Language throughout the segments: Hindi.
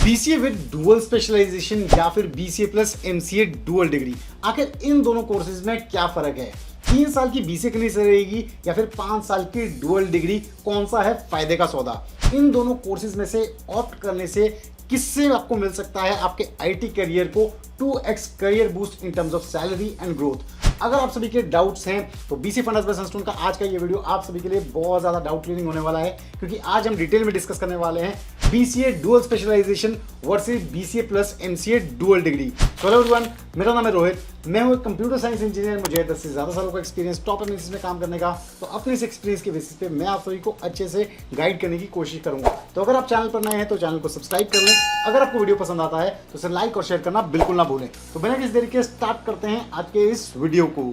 बीसीए विद डुअल स्पेशलाइजेशन या फिर BCA plus MCA dual degree, आखिर इन दोनों कोर्सेज में क्या फर्क है? 3 साल की बीसीए करनी सही रहेगी या फिर 5 साल की डुअल डिग्री? कौन सा है फायदे का सौदा? इन दोनों कोर्सेज में से ऑप्ट करने से किससे आपको मिल सकता है आपके आईटी करियर को 2x career boost in terms of salary and growth? अगर आप सभी के डाउट्स हैं तो बीसी फंडास बाय सनस्टोन का आज का ये वीडियो आप सभी के लिए बहुत ज्यादा डाउट क्लियरिंग होने वाला है, क्योंकि आज हम डिटेल में डिस्कस करने वाले हैं BCA dual specialisation versus BCA plus MCA dual degree. Hello everyone, मेरा नाम है रोहित, मैं हूं एक कंप्यूटर साइंस इंजीनियर। मुझे 10 से ज़्यादा सालों का एक्सपीरियंस टॉप एमएनसीज में काम करने का। तो अपने इस एक्सपीरियंस के बेसिस पे मैं आप सभी को अच्छे से गाइड करने की कोशिश करूंगा। तो अगर आप चैनल पर नए हैं तो चैनल को सब्सक्राइब कर लें। अगर आपको वीडियो पसंद आता है तो इसे लाइक और शेयर करना बिल्कुल ना भूलें। तो बिना किसी देरी के स्टार्ट करते हैं आज के इस वीडियो को।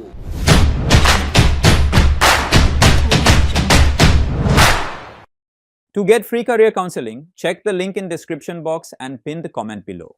To get free career counseling, check the link in description box and pin the comment below.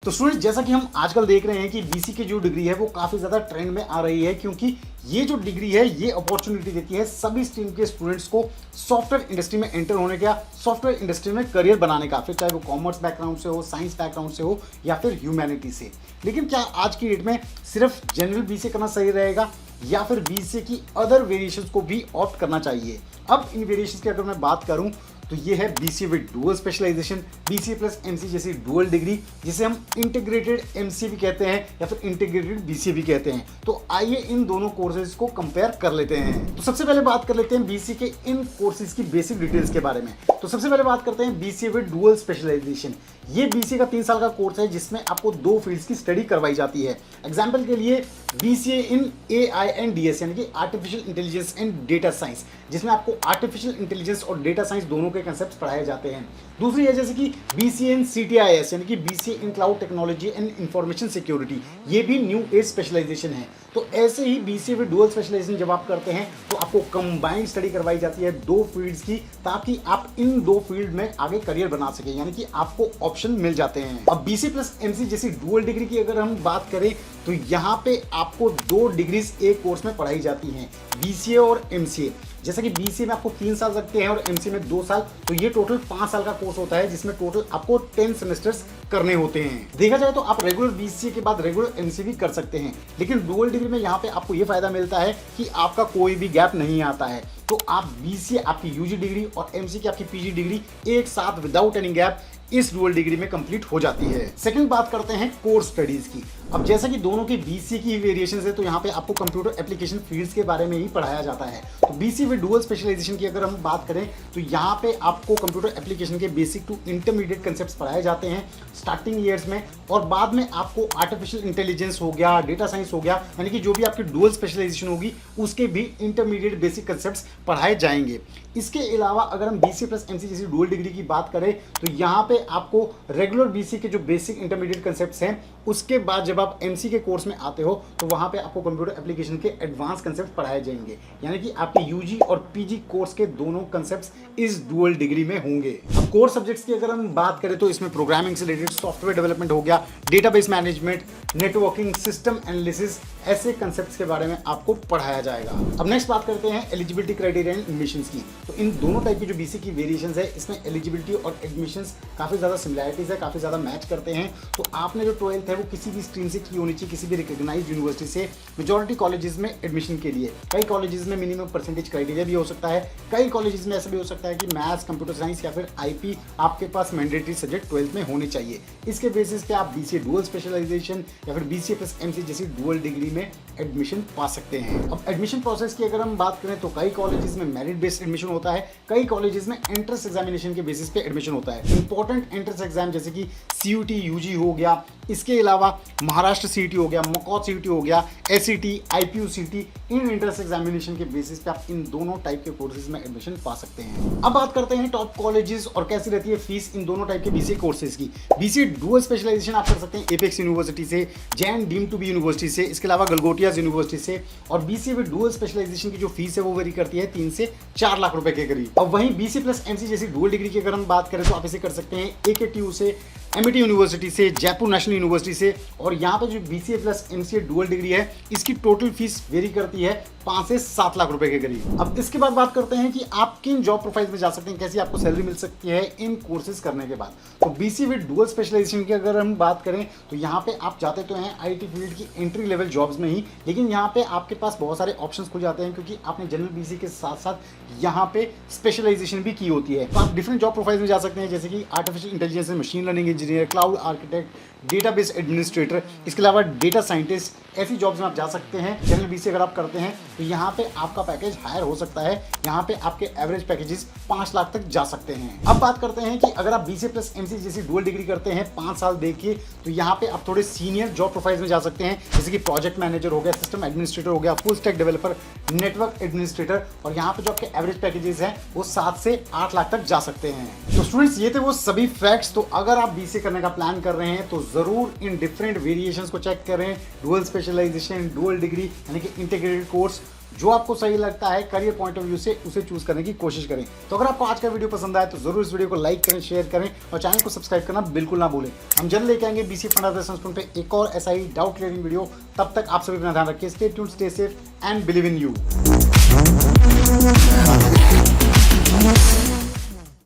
तो स्टूडेंट, जैसा कि हम आजकल देख रहे हैं कि बीसी की जो डिग्री है वो काफ़ी ज़्यादा ट्रेंड में आ रही है, क्योंकि ये जो डिग्री है ये अपॉर्चुनिटी देती है सभी स्ट्रीम के स्टूडेंट्स को सॉफ्टवेयर इंडस्ट्री में एंटर होने का, सॉफ्टवेयर इंडस्ट्री में करियर बनाने का, फिर चाहे वो कॉमर्स बैकग्राउंड से हो, साइंस बैकग्राउंड से हो या फिर ह्यूमैनिटी से। लेकिन क्या आज की डेट में सिर्फ जनरल बीसी करना सही रहेगा या फिर बीसी की अदर वेरिएशंस को भी ऑप्ट करना चाहिए? अब इन वेरिएशंस की अगर मैं बात करूं तो ये है BCA with dual specialisation, BCA plus MCA जैसी डुअल डिग्री, जिसे हम इंटीग्रेटेड एमसीए भी कहते हैं या फिर इंटीग्रेटेड बीसीए भी कहते हैं। तो आइए इन दोनों कोर्सेज को कंपेयर कर लेते हैं। तो सबसे पहले बात कर लेते हैं बीसीए के इन कोर्सेज की बेसिक डिटेल्स के बारे में। तो सबसे पहले बात करते हैं बीसीए विद डुअल स्पेशलाइजेशन। ये बीसीए का 3 साल का कोर्स है जिसमें आपको 2 फील्ड्स की स्टडी करवाई जाती है। एग्जाम्पल के लिए BCA in AI and DS यानी कि artificial intelligence and data science, जिसमें आपको आर्टिफिशियल इंटेलिजेंस और डेटा साइंस दोनों के कंसेप्ट पढ़ाए जाते हैं। दूसरी है जैसे कि बीसीए इन सीटीआईएस यानी कि BCA in cloud technology and information security, ये भी न्यू एज स्पेशलाइजेशन है। तो ऐसे ही बीसीए विद डुअल स्पेशलाइजेशन जब आप करते हैं तो आपको कंबाइंड स्टडी करवाई जाती है 2 फील्ड्स की, ताकि आप इन 2 फील्ड में आगे करियर बना सकें, यानी कि आपको ऑप्शन मिल जाते हैं। अब बीसीए प्लस एमसीए जैसी डुअल डिग्री की अगर हम बात करें तो यहाँ पे आपको 2 डिग्रीज एक कोर्स में पढ़ाई जाती हैं, बीसीए और एमसीए। जैसा कि बीसीए में आपको 3 साल लगते हैं और एमसीए में 2 साल, तो ये टोटल 5 साल का कोर्स होता है, जिसमें टोटल आपको 10 सेमेस्टर्स करने होते हैं। देखा जाए तो आप रेगुलर बीसीए के बाद रेगुलर एमसीए भी कर सकते हैं, लेकिन डुअल डिग्री में यहाँ पे आपको ये फायदा मिलता है कि आपका कोई भी गैप नहीं आता है। तो आप बीसीए आपकी यूजी डिग्री और एमसीए की आपकी पीजी डिग्री एक साथ विदाउट एनी गैप इस डुअल डिग्री में कंप्लीट हो जाती है। सेकंड बात करते हैं कोर स्टडीज की। अब जैसा कि दोनों के बीसीए की वेरिएशंस है, तो यहाँ पे आपको कंप्यूटर एप्लीकेशन फील्ड्स के बारे में ही पढ़ाया जाता है। तो बीसीए विद डुअल स्पेशलाइजेशन की अगर हम बात करें तो यहाँ पे आपको कंप्यूटर एप्लीकेशन के बेसिक टू इंटरमीडिएट कंसेप्ट्स पढ़ाए जाते हैं स्टार्टिंग ईयर्स में, और बाद में आपको आर्टिफिशियल इंटेलिजेंस हो गया, डेटा साइंस हो गया, यानी कि जो भी आपकी डुअल स्पेशलाइजेशन होगी उसके भी इंटरमीडिएट बेसिक कंसेप्ट्स पढ़ाए जाएंगे। इसके अलावा अगर हम बीसीए प्लस एमसीए जैसी डुअल डिग्री की बात करें तो यहाँ पे आपको रेगुलर बीसीए के जो बेसिक इंटरमीडिएट कंसेप्ट्स हैं, उसके बाद जब आप एमसीए के कोर्स में आते हो तो वहाँ पे आपको कंप्यूटर एप्लीकेशन के एडवांस कंसेप्ट पढ़ाए जाएंगे, यानी कि आपके यूजी और पीजी कोर्स के दोनों कंसेप्ट्स इस डुअल डिग्री में होंगे। अब कोर सब्जेक्ट्स की अगर हम बात करें तो इसमें प्रोग्रामिंग से रिलेटेड सॉफ्टवेयर डेवलपमेंट हो गया, database management, networking, system analysis, ऐसे कंसेप्ट्स के बारे में आपको पढ़ाया जाएगा। अब नेक्स्ट बात करते हैं एलिजिबिलिटी क्राइटेरिया एंड एडमिशंस की। तो इन दोनों टाइप की जो बीसी की वेरिएशंस है, इसमें एलिजिबिलिटी और एडमिशंस काफ़ी ज़्यादा सिमिलैरिटीज है, काफ़ी ज़्यादा मैच करते हैं। तो आपने जो 12th है वो किसी भी स्ट्रीम से की होनी चाहिए, किसी भी रिकॉग्नाइज्ड यूनिवर्सिटी से। मेजॉरिटी कॉलेजेस में एडमिशन के लिए कई कॉलेजेस में मिनिमम परसेंटेज क्राइटेरिया भी हो सकता है, कई कॉलेजेस में ऐसा भी हो सकता है कि मैथ्स, कंप्यूटर साइंस या फिर आईपी आपके पास मैंडेटरी सब्जेक्ट 12th में होने चाहिए। इसके बेसिस पे आप बीसीए डुअल स्पेशलाइजेशन या फिर बीसीए प्लस एमसीए जैसी डुअल डिग्री में एडमिशन पा सकते हैं। अब एडमिशन प्रोसेस की अगर हम बात करें तो कई कॉलेजेस में मेरिट बेस्ड एडमिशन होता है, कई कॉलेजेस में एंट्रेंस एग्जामिनेशन के बेसिस पे एडमिशन होता है। इंपॉर्टेंट एंट्रेंस एग्जाम जैसे कि सीयूटी यूजी हो गया, इसके अलावा महाराष्ट्र सीईटी हो गया, मकौद सीईटी हो गया, एसईटी, आईपीयू सीईटी, इन एंट्रेंस एग्जामिनेशन के बेसिस पे आप इन दोनों टाइप के कोर्सेज में एडमिशन पा सकते हैं। अब बात करते हैं टॉप कॉलेजेस और कैसी रहती है फीस इन दोनों टाइप के बीसीए कोर्सेज की। बीसीए डुअल स्पेशलाइजेशन आप कर सकते हैं एपेक्स यूनिवर्सिटी से, Jain deem to be university से, इसके अलावा गलगोटियाज यूनिवर्सिटी से। और बीसीए विद डुअल स्पेशलाइजेशन की जो फीस है वो वेरी करती है 3 से 4 लाख रुपए के करीब। अब वहीं बीसीए प्लस एमसीए जैसी डुअल डिग्री की अगर हम बात करें तो आप इसे कर सकते हैं एकेटीयू से, एमआईटी यूनिवर्सिटी से, जयपुर नेशनल यूनिवर्सिटी से। और यहाँ पे जो BCA plus MCA dual degree है इसकी टोटल फीस वेरी करती है 5 से 7 लाख रुपए के करीब। अब इसके बाद बात करते हैं कि आप किन जॉब प्रोफाइल में जा सकते हैं, कैसी आपको सैलरी मिल सकती है इन कोर्सेज करने के बाद। तो बीसी विद डुअल स्पेशलाइजेशन की अगर हम बात करें तो यहाँ पे आप जाते तो हैं आईटी फील्ड की एंट्री लेवल जॉब्स में ही, लेकिन यहाँ पे आपके पास बहुत सारे ऑप्शंस खुल जाते हैं क्योंकि आपने जनरल बीसी के साथ साथ यहाँ पे स्पेशलाइजेशन भी की होती है। तो आप डिफरेंट जॉब प्रोफाइल में जा सकते हैं, जैसे कि artificial intelligence, machine learning engineer, cloud architect, database administrator, इसके अलावा डेटा साइंटिस्ट, ऐसी जॉब्स में आप जा सकते हैं। जनरल बीसी अगर आप करते हैं तो यहाँ पे आपका पैकेज हायर हो सकता है, यहाँ पे आपके एवरेज पैकेजेस 5 लाख तक जा सकते हैं। अब बात करते हैं कि अगर आप बीसी प्लस एमसी जैसी डुअल डिग्री करते हैं 5 साल देखिए, तो यहाँ पे आप थोड़े सीनियर जॉब प्रोफाइल्स में जा सकते हैं, जैसे कि प्रोजेक्ट मैनेजर हो गया, सिस्टम एडमिनिस्ट्रेटर हो गया, full stack developer, network administrator, और यहाँ पे जो आपके एवरेज पैकेजेस हैं वो 7 से 8 लाख तक जा सकते हैं। तो स्टूडेंट्स, ये थे वो सभी फैक्ट्स। तो अगर आप बीसी करने का प्लान कर रहे हैं तो जरूर इन डिफरेंट वेरिएशंस को चेक करें। डुअल स्पेशलाइजेशन, डुअल डिग्री यानी कि इंटीग्रेटेड कोर्स, जो आपको सही लगता है करियर पॉइंट ऑफ व्यू से उसे चूज करने की कोशिश करें। तो अगर आपको आज का वीडियो पसंद आए तो जरूर इस वीडियो को लाइक करें, शेयर करें और चैनल को सब्सक्राइब करना बिल्कुल ना भूलें। हम जल्द लेके आएंगे बीसी फंडामेंटल्स पे एक और ऐसा ही डाउट क्लियरिंग वीडियो। तब तक आप सभी अपना ध्यान रखिए। Stay tuned, stay safe and believe in you.